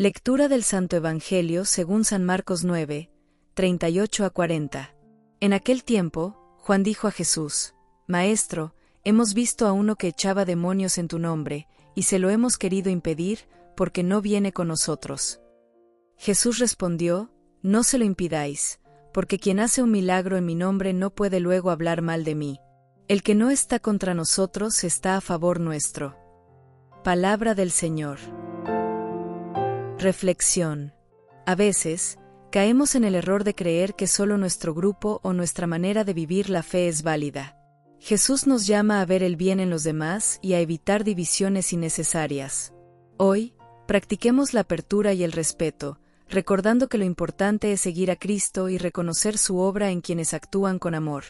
Lectura del Santo Evangelio según San Marcos 9, 38 a 40. En aquel tiempo, Juan dijo a Jesús: Maestro, hemos visto a uno que echaba demonios en tu nombre, y se lo hemos querido impedir, porque no viene con nosotros. Jesús respondió: No se lo impidáis, porque quien hace un milagro en mi nombre no puede luego hablar mal de mí. El que no está contra nosotros está a favor nuestro. Palabra del Señor. Reflexión. A veces, caemos en el error de creer que solo nuestro grupo o nuestra manera de vivir la fe es válida. Jesús nos llama a ver el bien en los demás y a evitar divisiones innecesarias. Hoy, practiquemos la apertura y el respeto, recordando que lo importante es seguir a Cristo y reconocer su obra en quienes actúan con amor.